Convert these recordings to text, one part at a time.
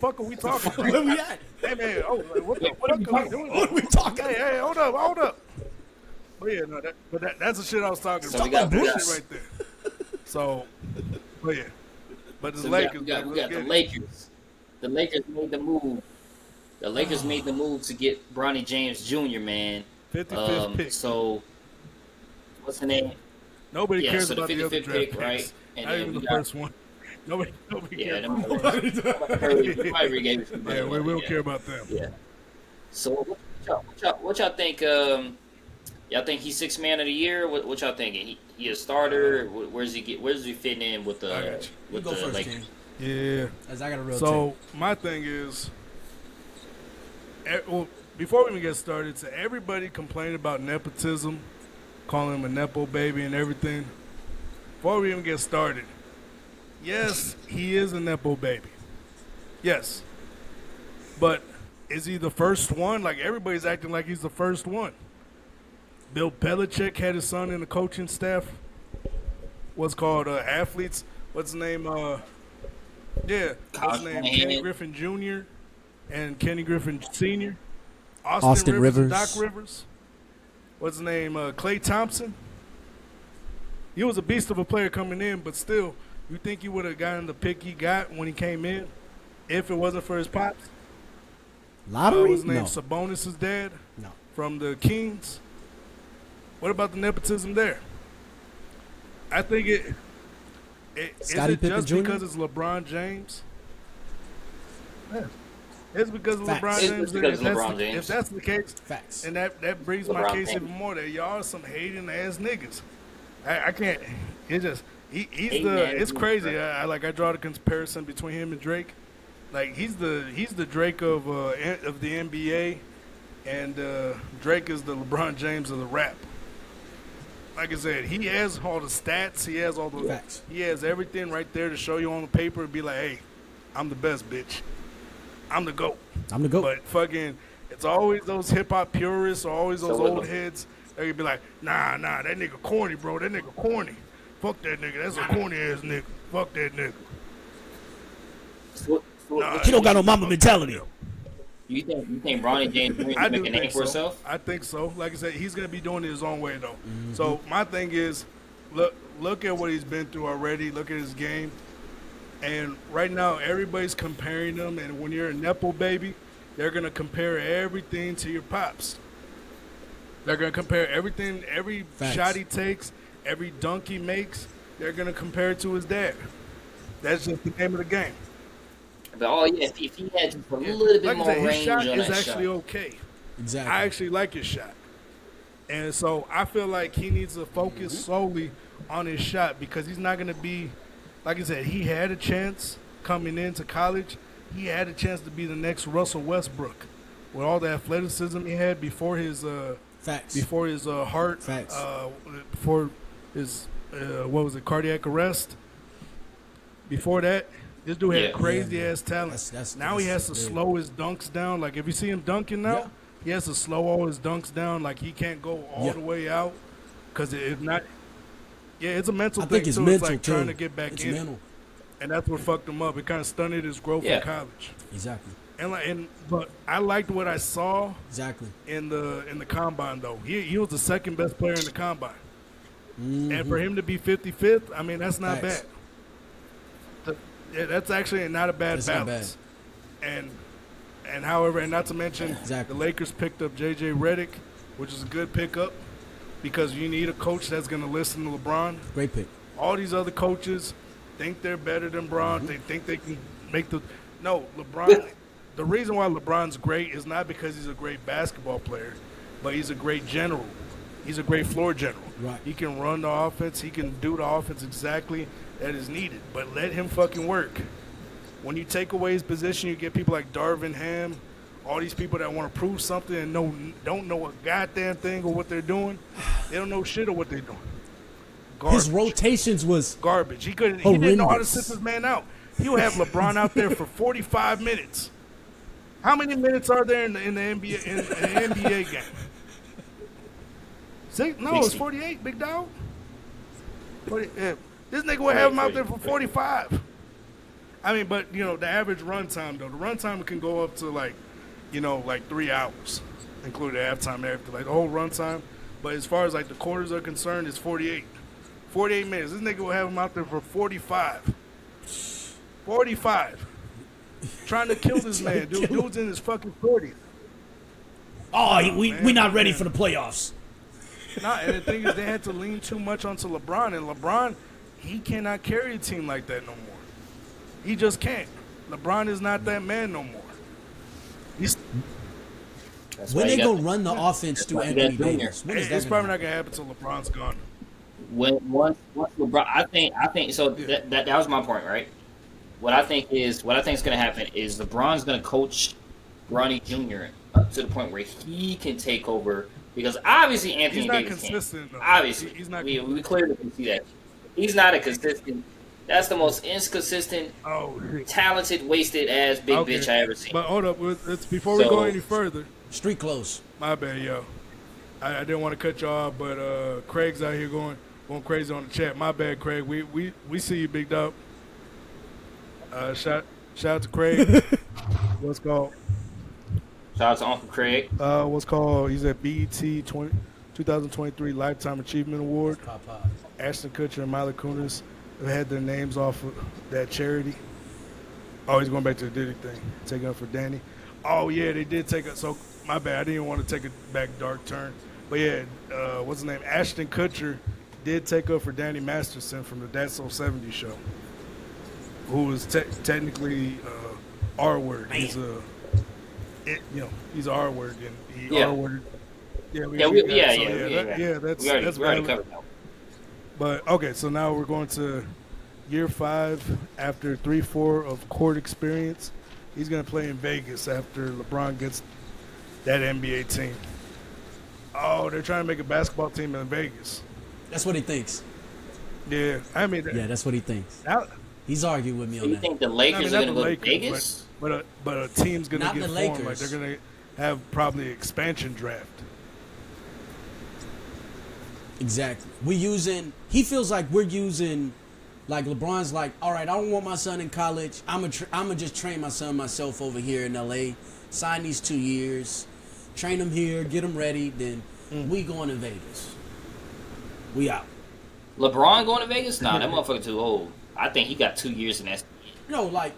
fuck are we talking about? Where we at? Hey man, what the What are we fuck are we talking doing? What are we talking Hey, about? hold up. But yeah, no, that's the shit I was talking So about. we got That Bruce. shit right there. So, but yeah, but the So Lakers, we got man, the let's get it. Lakers. The Lakers made the move. The Lakers made the move to get Bronny James Jr. Man. 55th pick. So what's the name? Nobody Yeah, cares so the about the other 55th draft pick, picks. right? And Not then even we the got first one. Nobody yeah, cares. them About probably gave it to yeah, we don't care about them. Yeah. So what y'all think? Y'all think he's sixth man of the year? What y'all thinking? He a starter? Where's he fitting in with I got the you. You go first, Lakers? King. Yeah. As I got a real So my thing is, well, before we even get started, so everybody complained about nepotism, calling him a nepo baby and everything. Before we even get started, yes, he is a nepo baby. Yes, but is he the first one? Like everybody's acting like he's the first one. Bill Belichick had his son in the coaching staff. What's called athletes. What's his name? Yeah, what's his name? Kenny Griffin Jr. and Kenny Griffin Sr. Austin Rivers. And Doc Rivers. What's his name? Klay Thompson. He was a beast of a player coming in, but still, you think he would have gotten the pick he got when he came in if it wasn't for his pops? lottery. What's his name? No. Sabonis' dad No. from the Kings. What about the nepotism there? I think is Scottie it Pippen just Jr.? because it's LeBron James? Yeah. It's because of Facts. LeBron It's James. because of If LeBron James. If that's the case, Facts. and that brings my LeBron case James. even more that y'all are some hating ass niggas. I can't. It just he's Hating the. ass It's niggas, crazy. bro. I draw the comparison between him and Drake. Like he's the Drake of the NBA, and Drake is the LeBron James of the rap. Like I said, he has all the stats. He has all the. Facts. He has everything right there to show you on the paper and be like, hey, I'm the best, bitch. I'm the GOAT. I'm the GOAT. But fucking, it's always those hip hop purists or always those So old heads. They could be like, nah, that nigga corny, bro. That nigga corny. Fuck that nigga. That's a corny ass nigga. Fuck that nigga. Nah, He don't got no mama mentality. You think Bronny James Jr. I can do make a think name for so. himself? I think so. Like I said, he's gonna be doing it his own way though. So my thing is, look at what he's been through already. Look at his game, and right now everybody's comparing him. And when you're a nepo baby, they're gonna compare everything to your pops. They're gonna compare everything, every Facts. shot he takes, every dunk he makes. They're gonna compare it to his dad. That's just the name of the game. But if he had just a little bit Like I more said, his range shot on is that actually shot. okay. Exactly. I actually like his shot. And so I feel like he needs to focus solely on his shot because he's not going to be, like I said, he had a chance coming into college. He had a chance to be the next Russell Westbrook with all the athleticism he had before his Facts. heart, Facts. before his, cardiac arrest. Before that, this dude had Yeah. crazy ass talent. Now he has to big. slow his dunks down. Like if you see him dunking now, Yeah. he has to slow all his dunks down. Like he can't go all Yeah. the way out because if not, it's a mental I thing think it's too. mental It's like too. trying to get back It's in, mental. and that's what fucked him up. It kind of stunted his growth Yeah. in college. Exactly. But I liked what I saw Exactly. in the combine though. He was the second best player in the combine, and for him to be 55th, I mean that's not Facts. bad. Yeah, that's actually not a bad It's not balance. And however, and not to mention, Exactly. the Lakers picked up J.J. Redick, which is a good pickup because you need a coach that's going to listen to LeBron. Great pick. All these other coaches think they're better than LeBron. They think they can make no, LeBron. The reason why LeBron's great is not because he's a great basketball player, but he's a great general. He's a great floor general. Right. He can run the offense. He can do the offense exactly that is needed. But let him fucking work. When you take away his position, you get people like Darvin Ham, all these people that want to prove something and don't know a goddamn thing of what they're doing. They don't know shit of what they're doing. Garbage. His rotations was Garbage. He didn't know how to horrendous. sit this man out. He'll have LeBron out there for 45 minutes. How many minutes are there in the NBA in an NBA game? No, it's 48, big dog. 40, yeah. This nigga would have him out there for 45. I mean, but the average run time though, the run time can go up to like 3 hours, including halftime and everything, like the whole run time. But as far as like the quarters are concerned, it's 48. 48 minutes. This nigga will have him out there for 45. 45. Trying to kill this man. Dude's in his fucking 40s. Oh, we not ready for the playoffs. Nah, and the thing is, they had to lean too much onto LeBron, and LeBron, he cannot carry a team like that no more. He just can't. LeBron is not that man no more. When they go run the offense through Anthony Davis, when is that it's probably not gonna happen until LeBron's gone. Once LeBron, I think so. That was my point, right? What I think is going to happen is LeBron's going to coach Bronny Jr. up to the point where he can take over, because obviously Anthony Davis consistent, can't. Obviously, he's not. We clearly can see that he's not a consistent. That's the most inconsistent, talented, wasted ass big bitch I ever seen. But hold up, before we go any further. Street close. My bad, yo. I didn't want to cut you off, but Craig's out here going crazy on the chat. My bad, Craig. We see you, big dog. Shout out to Craig. What's called? Shout out to Uncle Craig. What's called? He's at BET 2023 Lifetime Achievement Award. Ashton Kutcher and Mila Kunis have had their names off of that charity. Oh, he's going back to the Diddy thing. Taking up for Danny. Oh, yeah, they did take it. So, my bad. I didn't want to take a back dark turn. But, yeah, what's his name? Ashton Kutcher did take up for Danny Masterson from the That's So 70 show, who was technically R-word. He's he's R-word, and he R-worded. That's already covered that. But okay, so now we're going to year 5 after 3-4 of court experience. He's going to play in Vegas after LeBron gets that NBA team. Oh, they're trying to make a basketball team in Vegas. That's what he thinks. Yeah, I mean. Yeah, that's what he thinks. He's arguing with me on that. You think the Lakers are going to go to Vegas? But a team's going to get formed. Like, they're going to have probably an expansion draft. Exactly. He feels like we're using, like LeBron's like, all right, I don't want my son in college. I'm gonna just train my son myself over here in LA, sign these 2 years, train him here, get him ready, then we going to Vegas. We out. LeBron going to Vegas? Nah, that motherfucker too old. I think he got 2 years in that.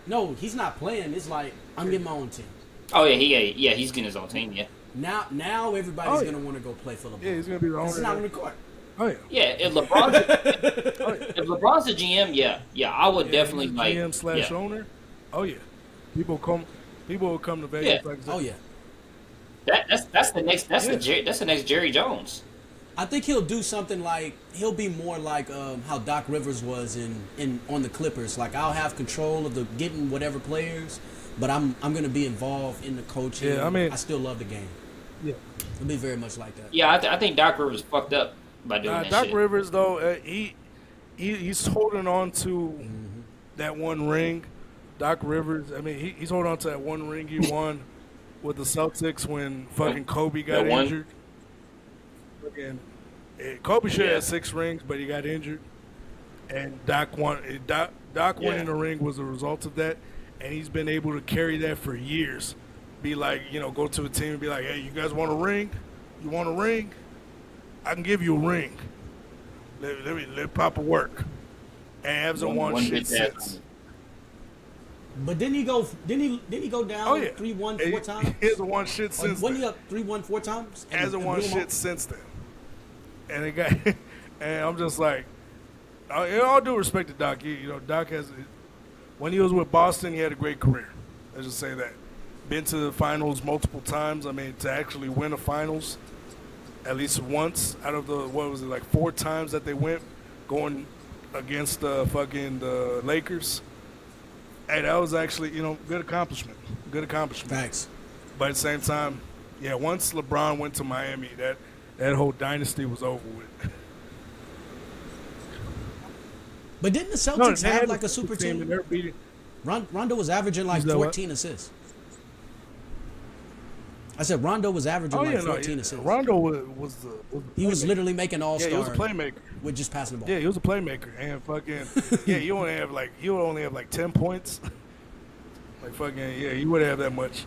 No, he's not playing. It's like, I'm getting my own team. Oh, yeah, he's getting his own team, yeah. Now everybody's going to want to go play for LeBron. Yeah, he's going to be the owner. It's not on the court. Oh, yeah. Yeah, if LeBron's the GM, yeah, I would definitely like GM / owner. Oh, yeah. People will come to Vegas. Yeah. Like oh, yeah. That's the next Jerry Jones. I think he'll do something like, he'll be more like how Doc Rivers was on the Clippers. Like, I'll have control of getting whatever players, but I'm going to be involved in the coaching. Yeah, I mean, I still love the game. Yeah. It'll be very much like that. Yeah, I think Doc Rivers fucked up by doing that Doc shit. Rivers, though, he's holding on to that one ring. Doc Rivers, I mean, he's holding on to that one ring he won with the Celtics when fucking Kobe got injured. Kobe should have had 6 rings, but he got injured. And Doc winning the ring was a result of that. And he's been able to carry that for years. Be like, go to a team and be like, hey, you guys want a ring? You want a ring? I can give you a ring. Let Papa work. And hasn't won shit since. But didn't he go down 3-1 4 times? He hasn't won shit since then. Wasn't he up 3-1 4 times? Hasn't won shit since then. And and I'm just like, all due respect to Doc. Doc when he was with Boston, he had a great career. Let's just say that. Been to the finals multiple times. I mean, to actually win a finals at least once out of the 4 times that they went going against the Lakers. Hey, that was actually, good accomplishment. Good accomplishment. Thanks. But at the same time, yeah, once LeBron went to Miami, that whole dynasty was over with. But didn't the Celtics have like a super team? Rondo was averaging like 14 assists. I said Rondo was averaging 14 assists. Rondo was the he was literally making all-star. Yeah, he was a playmaker with just passing the ball. Yeah, he was a playmaker, and fucking he would only have like 10 points. Like fucking you wouldn't have that much.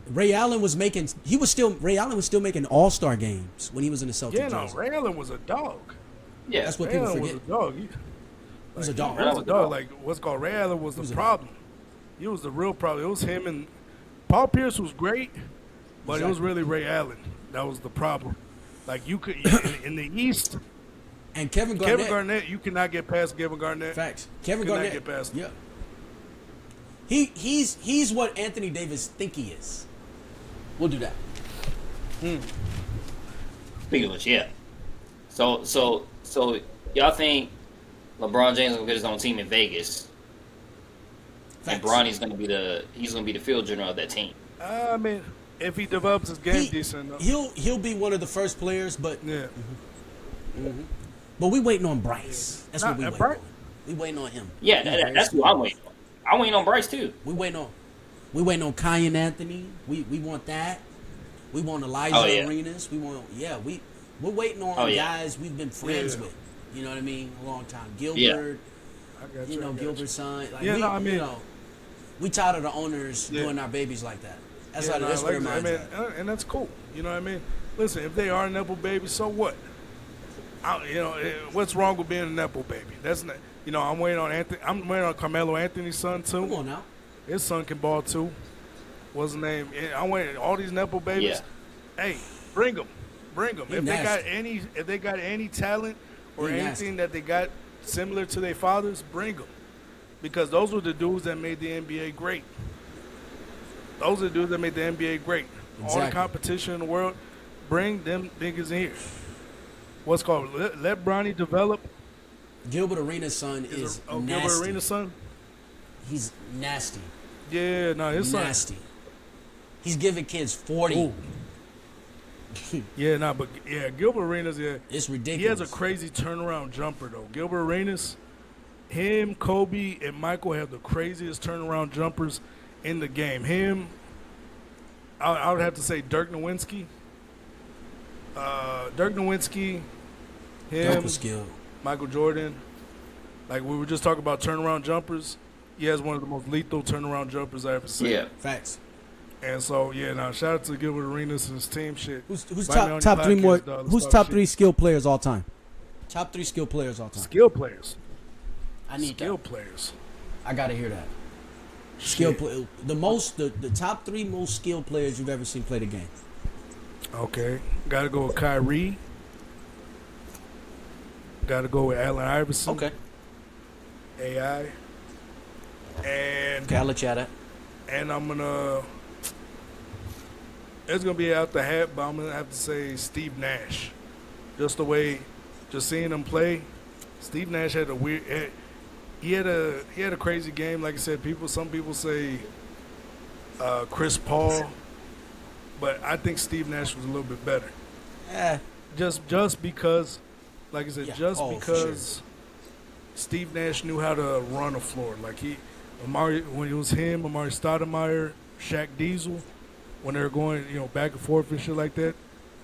Ray Allen was still making All-Star games when he was in the Celtics. Yeah, no, jersey. Ray Allen was a dog. Yeah, That's what Ray people Allen forget. was a dog. He was a dog. He was a dog. Like what's called Ray Allen was was the a problem. He was the real problem. It was him and Paul Pierce was great, but it was really Ray Allen that was the problem. Like you could in the East, And Kevin Garnett. you cannot get past Kevin Garnett. Facts. Kevin Could not Garnett. get past him. Yeah. He's what Anthony Davis think he is. We'll do that. Speaking of which, yeah. So y'all think LeBron James will get his own team in Vegas, and Facts. Bronny's gonna be the field general of that team. I mean, if he develops his game decent enough. He'll be one of the first players, but Yeah. but we waiting on Bryce. That's what we waiting on. We waiting on him. Yeah, that's who I'm waiting on. I'm waiting on Bryce too. We waiting on Kai and Anthony. We want that. We want Elijah Arenas. We're waiting on guys we've been friends with. You know what I mean? A long time. Gilbert. I got You know, Gilbert's son. Like, we tired of the owners doing our babies like that. That's how that's what it reminds me. And that's cool. You know what I mean? Listen, if they are a Nepo baby, so what? What's wrong with being a Nepo baby? That's not. I'm waiting on Anthony. I'm waiting on Carmelo Anthony's son too. Come on now. His son can ball too. What's his name? I'm waiting. All these Nepo babies. Yeah. Hey, bring them. He If nasty. they got any talent or He anything nasty. that they got similar to their fathers, bring them. Because those were the dudes that made the NBA great. Those are the dudes that made the NBA great. All the Exactly. competition in the world, bring them niggas in here. What's called let Bronny develop. Gilbert Arenas' son is nasty. Gilbert Arenas' son? He's nasty. Yeah, no, his son. Nasty. He's giving kids 40. Ooh. Gilbert Arenas, It's ridiculous. he has a crazy turnaround jumper though. Gilbert Arenas, him, Kobe, and Michael have the craziest turnaround jumpers in the game. I would have to say Dirk Nowitzki. Dirk was skilled. Michael Jordan. Like we were just talking about turnaround jumpers. He has one of the most lethal turnaround jumpers I ever seen. Yeah. Facts. And so shout out to Gilbert Arenas and his team. Shit. Who's Invite me on top your three podcast, more? dog. Let's Who's talk top shit. three skilled players all time? Top three skilled players all time. Skill players? I need Skill that. players. I gotta hear that. Skill Shit. play. The top three most skilled players you've ever seen play the game. Okay. Got to go with Kyrie. Got to go with Allen Iverson. Okay. AI. And Okay, I'll let you have that. and I'm gonna. It's gonna be out the hat, but I'm gonna have to say Steve Nash. Just seeing him play. Steve Nash had a weird. He had a crazy game. Like I said, some people say Chris Paul, but I think Steve Nash was a little bit better. Just because, like I said, for because Steve Nash knew how to run a floor. Like when it was him, Amari Stoudemire, Shaq Diesel, when they were going, back and forth and shit like that,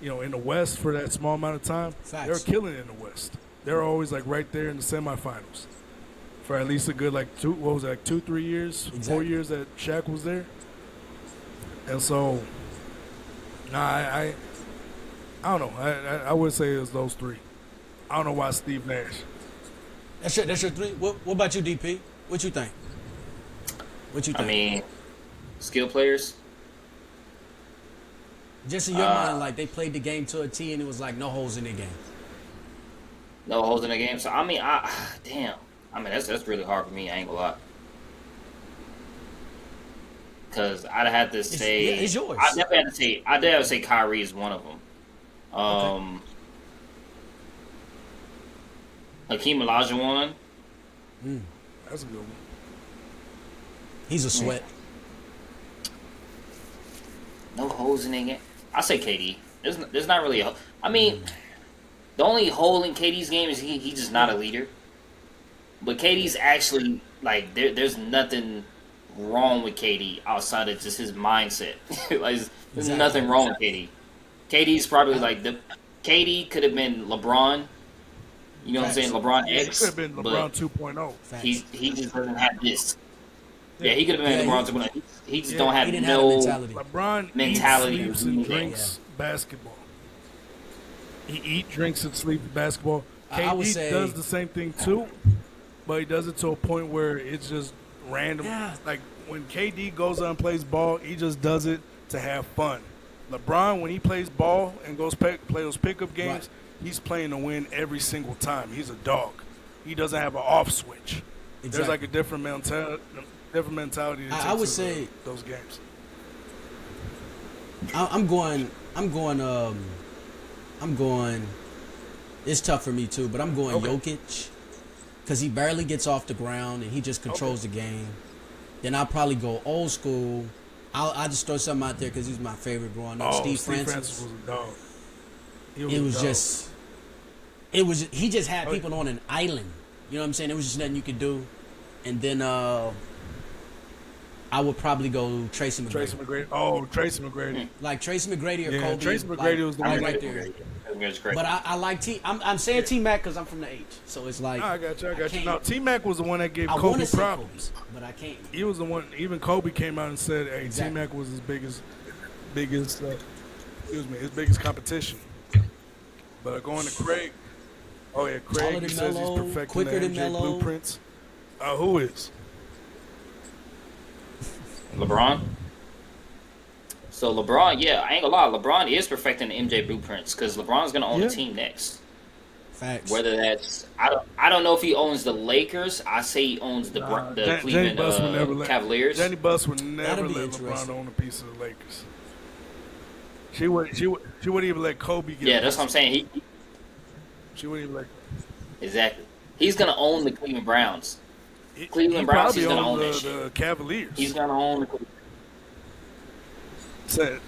in the West for that small amount of time, Facts. they were killing it in the West. They were always like right there in the semifinals for at least a good 2-3 years, Exactly. 4 years that Shaq was there. And so, I don't know. I would say it was those three. I don't know why Steve Nash. That's your three. What about you, DP? What you think? I mean, skill players. Just in your mind, like they played the game to a T, and it was like no holes in the game. No holes in the game. So damn. I mean, that's really hard for me. I ain't gonna lie. Because I'd have to say, it's yours. I'd definitely have to say Kyrie is one of them. Hakeem Olajuwon. That's a good one. He's a sweat. No holes in the game. I say KD. There's not really a. I mean, the only hole in KD's game is he's just not a leader. But KD's actually there's nothing wrong with KD outside of just his mindset. There's nothing wrong with KD. KD's probably KD could have been LeBron. You know what I'm saying? LeBron It X. could have been LeBron 2.0. He just doesn't have this. Yeah, he could have been Yeah, LeBron 2.0. He just Yeah. don't have he didn't have no. the mentality. LeBron mentality eats, sleeps, of and being- drinks basketball. He eat, drinks, and sleeps basketball. I would KD say- does the same thing too, but he does it to a point where it's just random. Yeah. Like when KD goes out and plays ball, he just does it to have fun. LeBron, when he plays ball and goes play those pickup games, he's playing to win every single time. He's a dog. He doesn't have an off switch. There's Exactly. like a different mentality. That I takes would to say- those games. I'm going. It's tough for me too, but I'm going Okay. Jokic because he barely gets off the ground and he just controls the game. Then I'll probably go old school. I'll just throw something out there because he's my favorite growing up. Steve Francis. was a dog. He It a was dog. just. He just had people on an island. You know what I'm saying? There was just nothing you could do. And then I would probably go Tracy McGrady. Tracy McGrady. Oh, Tracy McGrady. Like Tracy McGrady or Yeah, Kobe. Tracy McGrady was the like, one right that- there. It's great. But I like T. I'm saying T Mac because I'm from the H. So it's like. No, I got you. I got you. can't- No, T Mac was the one that gave I want Kobe to say problems. Kobe, but I can't. He was the one. Even Kobe came out and said, "Hey, Exactly. T Mac was his biggest competition." But going to Craig. Oh yeah, Taller Craig. than He says Melo, he's perfecting quicker the than MJ Melo. blueprints. Who is? LeBron. So LeBron, yeah, I ain't gonna lie. LeBron is perfecting the MJ blueprints because LeBron's gonna own Yeah. the team next. Facts. Whether that's I don't know if he owns the Lakers. I say he owns the Jenny Cleveland Buss would never Cavaliers. Jenny Buss would never That'd be let LeBron interesting. own a piece of the Lakers. She wouldn't even let Kobe get. Yeah, a that's piece. what I'm saying. She wouldn't even let. Exactly. He's gonna own the Cleveland Browns. Cleveland he Browns, probably he's gonna owns own that the shit. Cavaliers. He's gonna own the. Said.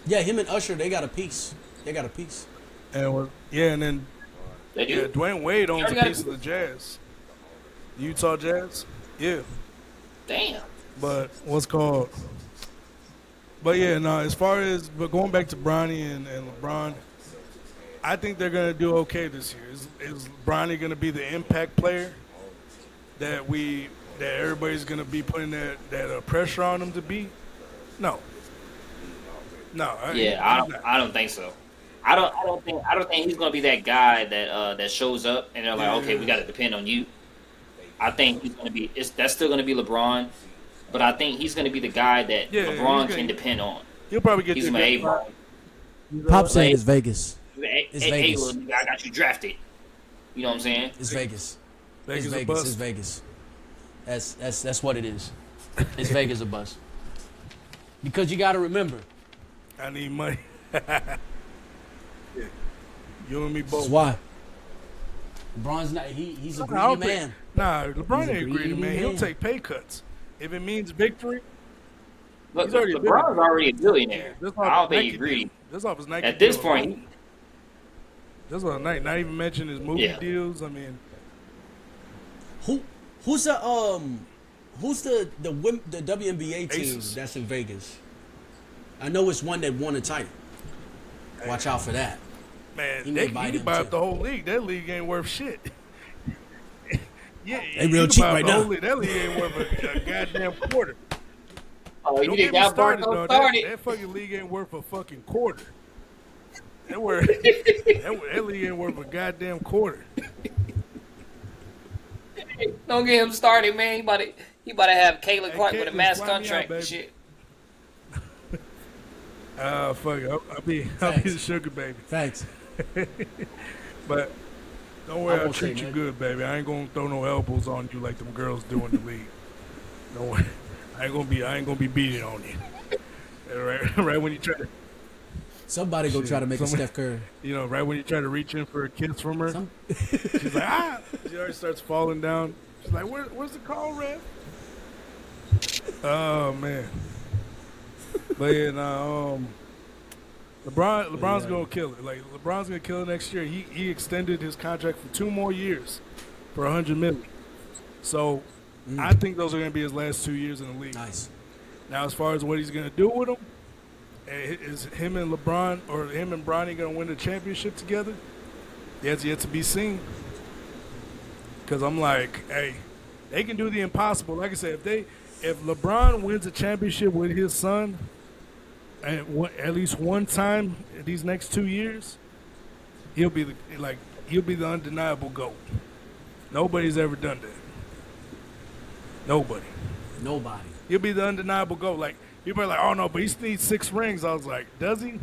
Yeah, him and Usher, they got a piece. They got a piece. And then They do. yeah, Dwayne Wade owns already a got piece of the Jazz. Utah Jazz. Yeah, Damn. but what's called? But yeah, no. As far as going back to Bronny and LeBron, I think they're gonna do okay this year. Is Bronny gonna be the impact player that everybody's gonna be putting that pressure on him to be? No. Yeah, he's not. I don't think so. I don't think he's gonna be that guy that shows up and they're like, okay, we got to depend on you. I think he's gonna be. That's still gonna be LeBron, but I think he's gonna be the guy that Yeah, LeBron he's can gonna- depend on. He'll probably get He's you my a A good boy. Pop said Hey. it's Vegas. Hey, It's hey, Vegas. little nigga, I got you drafted. You know what I'm saying? It's Vegas. Vegas It's a Vegas. bust. It's Vegas. That's what it is. It's Vegas a bust. Because you got to remember, I need money. Yeah. You and me both. that's why. LeBron's not. He's a I greedy don't think- man. Nah, LeBron He's a ain't greedy, greedy man. He'll man. take pay cuts if it means victory. Look, He's already LeBron's been- already a billionaire. That's I off don't his think Nike he's greedy. deal. That's off his Nike. At this deal. point, That's what not even mention his movie Yeah. deals. I mean, Who's the WNBA team Aces. that's in Vegas? I know it's one that won a title. Watch out for that. man, He they may buy you them can buy up too. the whole league. That league ain't worth shit. Yeah, They you real can cheap buy up right the whole now. league. That league ain't worth a goddamn quarter. oh, you Don't didn't get me got started, Barco though. started. That fucking league ain't worth a fucking quarter. That league ain't worth a goddamn quarter. Don't get him started, man. He about to have Caitlin Hey, Clark with a Caitlin, mass fly me out, contract and baby. shit. Fuck it. I'll be Thanks. the sugar baby. Thanks. But don't worry, I I'll won't say treat you nothing. good, baby. I ain't gonna throw no elbows on you like them girls do in the league. Don't worry. I ain't gonna be beating on you. Right when you try to, Somebody go Shit, try to make a somebody- Steph Curry. right when you try to reach in for a kiss from her, Some- she's like, ah. She already starts falling down. She's like, where's the call, ref? Oh man. But yeah, now LeBron's gonna kill it. Like LeBron's gonna kill it next year. He extended his contract for 2 more years for $100 million. So I think those are gonna be his last 2 years in the league. Nice. Now, as far as what he's gonna do with them, is him and LeBron or him and Bronny gonna win the championship together? That's yet to be seen. Because I'm like, hey, They can do the impossible. Like I said, if LeBron wins a championship with his son, at least one time in these next 2 years, he'll be the undeniable GOAT. Nobody's ever done that. Nobody. He'll be the undeniable GOAT. Like people are like, oh no, but he needs 6 rings. I was like, does he?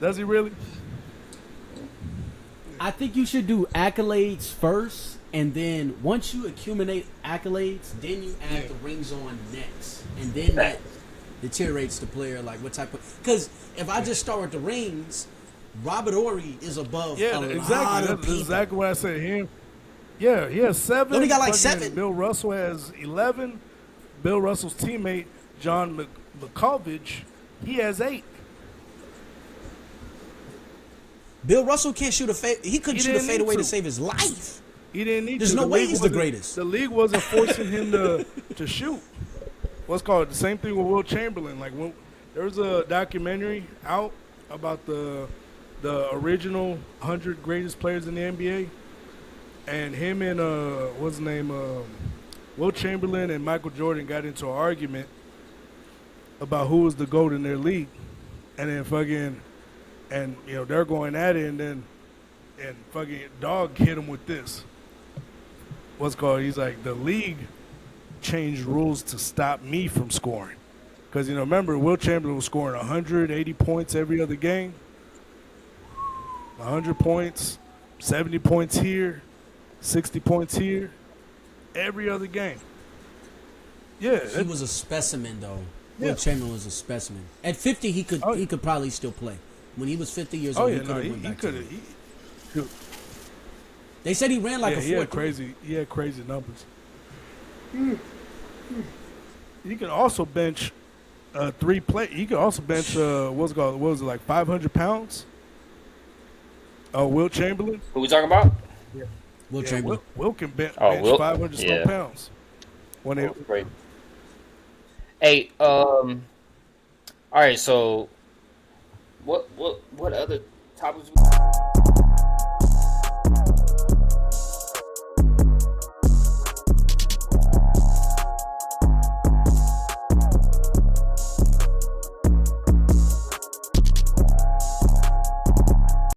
Does he really? I think you should do accolades first, and then once you accumulate accolades, then you add the rings on next, and then that Deteriorates the player, like what type of? Because if I just start with the rings, Robert Horry is above a lot of people. That's exactly what I said. Him, yeah, he has 7. He only got like Fucking 7. Bill Russell has 11. Bill Russell's teammate John McCovich, he has 8. Bill Russell can't shoot a fade. He couldn't shoot a fadeaway to save his life. He didn't need There's to. no way he's the greatest. The league wasn't forcing him to shoot. What's called the same thing with Will Chamberlain. Like when there was a documentary out about the original 100 greatest players in the NBA, and him and what's his name, Will Chamberlain and Michael Jordan got into an argument about who was the GOAT in their league, and then they're going at it, and fucking Dog hit him with this. What's called? He's like, the league changed rules to stop me from scoring. Because, remember, Will Chamberlain was scoring 180 points every other game. 100 points, 70 points here, 60 points here, every other game. Yeah. He was a specimen, though. Yeah. Will Chamberlain was a specimen. At 50, he could probably still play. When he was 50 years old, he could have went back to it. They said he ran like a 4. He had crazy numbers. You can also bench 3 play. You can also bench what was it, like 500 pounds? Will Chamberlain. Who we talking about? Yeah. Will Chamberlain. Will can bench Will? 500 some pounds. Great. Hey, all right. So, what other topics?